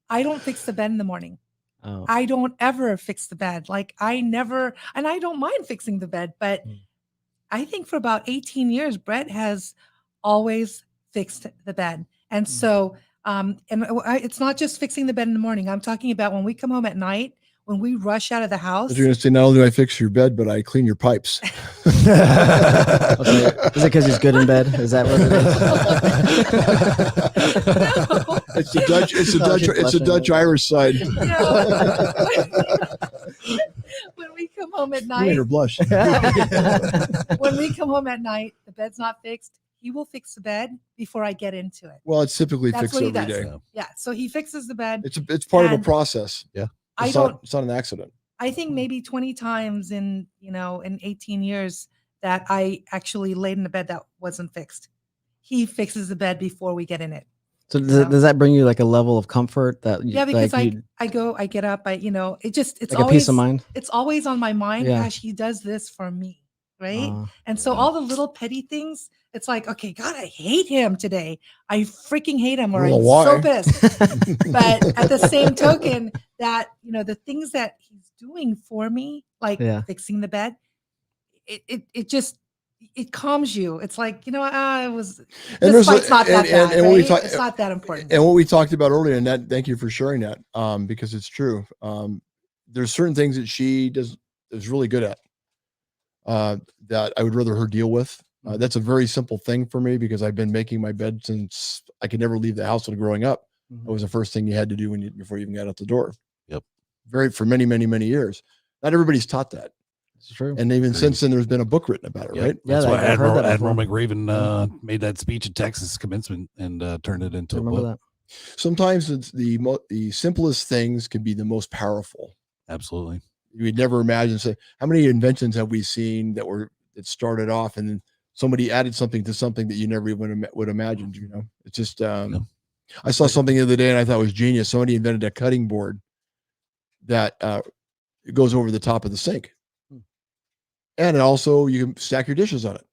I don't fix the bed in the morning. Oh. I don't ever fix the bed. Like I never, and I don't mind fixing the bed, but I think for about 18 years, Brett has always fixed the bed. And so, it's not just fixing the bed in the morning. I'm talking about when we come home at night, when we rush out of the house. You're going to say, not only do I fix your bed, but I clean your pipes. Okay. Is it because he's good in bed? Is that what it is? No. It's the Dutch Irish side. When we come home at You made night, her blush. when we come home at night, the bed's not fixed. He will fix the bed before I get into it. Well, it's typically That's fixed what he every does. day. Yeah. So he fixes the bed. It's part of a And process. Yeah. It's not an accident. I think maybe 20 times in 18 years that I actually laid in the bed that wasn't fixed. He fixes the bed before we get in it. So does that bring you like a level of comfort that Yeah, because like I get up, it's like always a peace of mind? It's always on my mind. Yeah. Gosh, he does this for me. Right. And so all the little petty things, it's like, okay, God, I hate him today. I freaking hate him, or I'm so pissed. But at the same token, that, the things that he's doing for me, like fixing the bed, it calms you. It's like, it was, this fight's not that bad, right? It's not that important. And what we talked about earlier, and that, thank you for sharing that, because it's true. There's certain things that she is really good at. That I would rather her deal with. That's a very simple thing for me because I've been making my bed since I could never leave the house when growing up. It was the first thing you had to do before you even got out the door. Yep. For many, many, many years. Not everybody's taught that. It's true. And even since then, there's been a book written about it, right? That's why Admiral McRaven made that speech at Texas commencement and turned it into a book. That. Sometimes it's the simplest things can be the most powerful. Absolutely. You'd never imagine. So how many inventions have we seen that started off and then somebody added something to something that you never even would imagine? It's just, I saw something the other day and I thought it was genius. Somebody invented a cutting board that goes over the top of the sink. And also you can stack your dishes on it.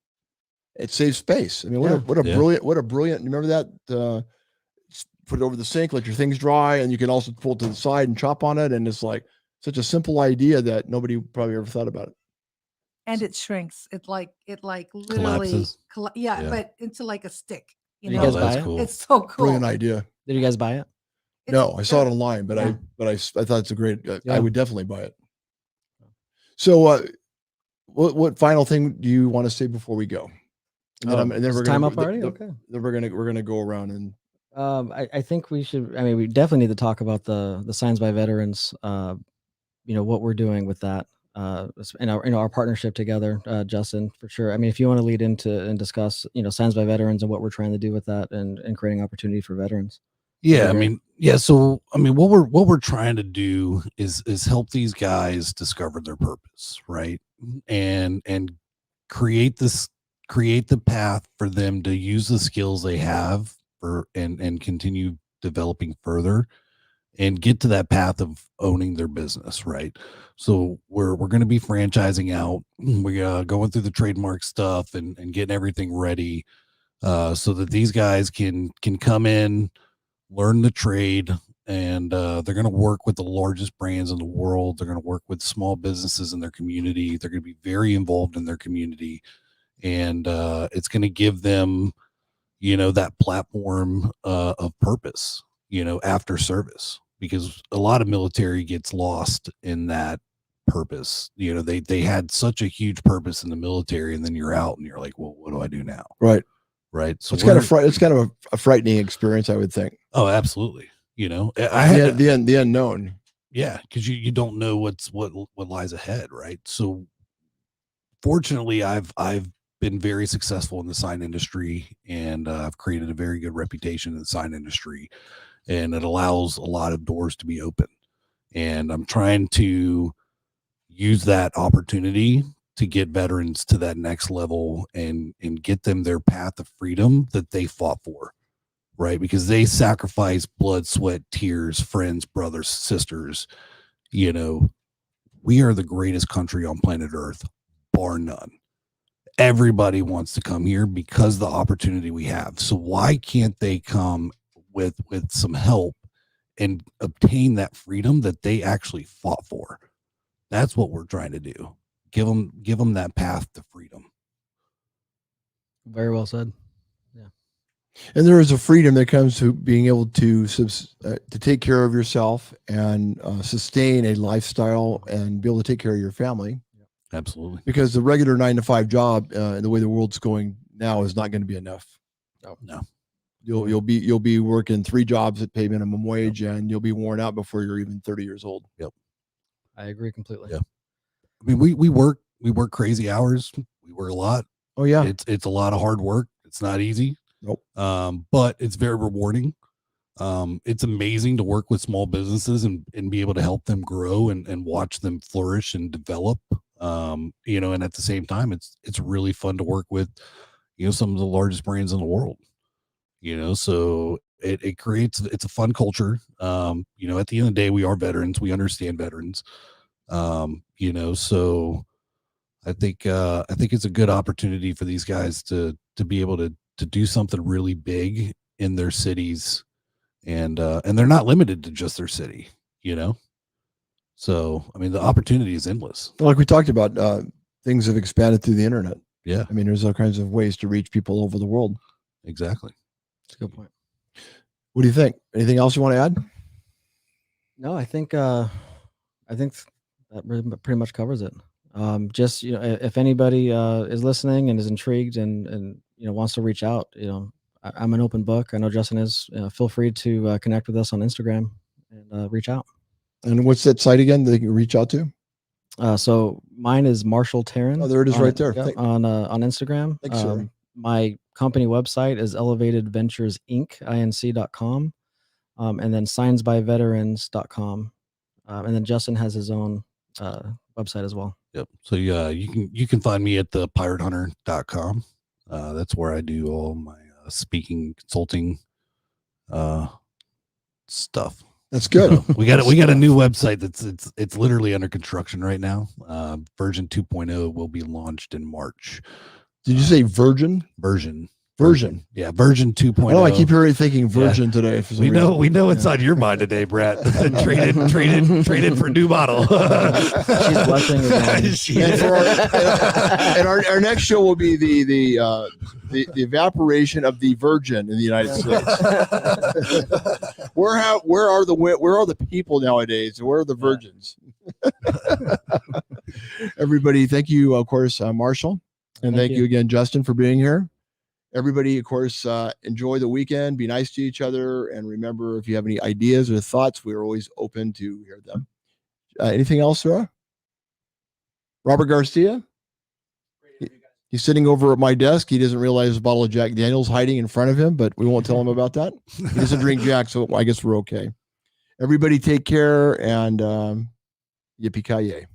It saves space. I mean, what a brilliant, remember that, put it over the sink, let your things dry, and you can also pull it to the side and chop on it. And it's like such a simple idea that nobody probably ever thought about it. And it shrinks. It literally, but into like a stick. Did you guys buy it? Cool. It's so cool. Brilliant idea. Did you guys buy it? No, I saw it online, but I thought it's a great. Yeah. I would definitely buy it. So, what final thing do you want to say before we go? And then we're time gonna, up already. Okay. Then we're gonna go around and. I think we should. I mean, we definitely need to talk about the Signs by Veterans. What we're doing with that. In our partnership together, Justin, for sure. I mean, if you want to lead into and discuss, Signs by Veterans and what we're trying to do with that and creating opportunity for veterans. Yeah, So, what we're trying to do is help these guys discover their purpose, right? And create the path for them to use the skills they have and continue developing further and get to that path of owning their business, right? So we're going to be franchising out. We're going through the trademark stuff and getting everything ready so that these guys can come in, learn the trade, and they're going to work with the largest brands in the world. They're going to work with small businesses in their community. They're going to be very involved in their community, and it's going to give them, that platform of purpose, after service. because a lot of military gets lost in that purpose. You know, they had such a huge purpose in the military, and then you're out and you're like, well, what do I do now? Right. Right. So it's kind of a frightening experience, I would think. Oh, absolutely. You know, the unknown. Yeah, because you don't know what lies ahead, right? So fortunately, I've been very successful in the sign industry, and I've created a very good reputation in the sign industry, and it allows a lot of doors to be open. And I'm trying to use that opportunity to get veterans to that next level and get them their path of freedom that they fought for, right? Because they sacrificed blood, sweat, tears, friends, brothers, sisters. You know, we are the greatest country on planet Earth, bar none. Everybody wants to come here because of the opportunity we have. So why can't they come with some help and obtain that freedom that they actually fought for? That's what we're trying to do. Give them that path to freedom. Very well said. Yeah. And there is a freedom that comes to being able to take care of yourself and sustain a lifestyle and be able to take care of your family. Absolutely. Because the regular 9-to-5 job, the way the world's going now, is not going to be enough. No. You'll be working 3 jobs that pay minimum wage, and you'll be worn out before you're even 30 years old. Yep. I agree completely. Yeah. I mean, we work crazy hours. We work a lot. Oh yeah. It's a lot of hard work. It's not easy. Nope. But it's very rewarding. It's amazing to work with small businesses and be able to help them grow and watch them flourish and develop. You know, and at the same time, it's really fun to work with, you know, some of the largest brands in the world, you know, so it's a fun culture. You know, at the end of the day, we are veterans. We understand veterans. You know, so I think it's a good opportunity for these guys to be able to do something really big in their cities, and they're not limited to just their city, you know. So I mean, the opportunity is endless. Like we talked about, things have expanded through the internet. Yeah, I mean, there's all kinds of ways to reach people over the world. Exactly. That's a good point. What do you think? Anything else you want to add? No, I think that pretty much covers it. Just, you know, if anybody is listening and is intrigued and you know, wants to reach out, you know, I'm an open book. I know Justin is. Feel free to connect with us on Instagram and reach out. And what's that site again that they can reach out to? So mine is Marshall Terrin. Oh, there it is, right there. Yep, on Instagram. Thanks, sir. My company website is elevatedventuresinc.com, and then signsbyveterans.com. And then Justin has his own website as well. Yep. So yeah, you can find me at thepiratehunter.com. That's where I do all my speaking, consulting stuff. That's good. So we got a new website it's literally under construction right now. Version 2.0 will be launched in March. Did you say version? Version. Yeah, version 2.0. Oh, I keep hearing thinking virgin today. For some reason. We know it's on your mind today, Brett. traded for new model. She's blushing again. And our next show will be the evaporation of the virgin in the United States. Where are the people nowadays? Where are the virgins? Everybody, thank you, of course, Marshall, and thank you again, Justin, for being here. Everybody, of course, enjoy the weekend. Be nice to each other. And remember, if you have any ideas or thoughts, we're always open to hear them. Anything else, Sarah? Robert Garcia? He's sitting over at my desk. He doesn't realize a bottle of Jack Daniels hiding in front of him, but we won't tell him about that. He doesn't drink Jack, so I guess we're okay. Everybody take care, and yippee-ki-yay.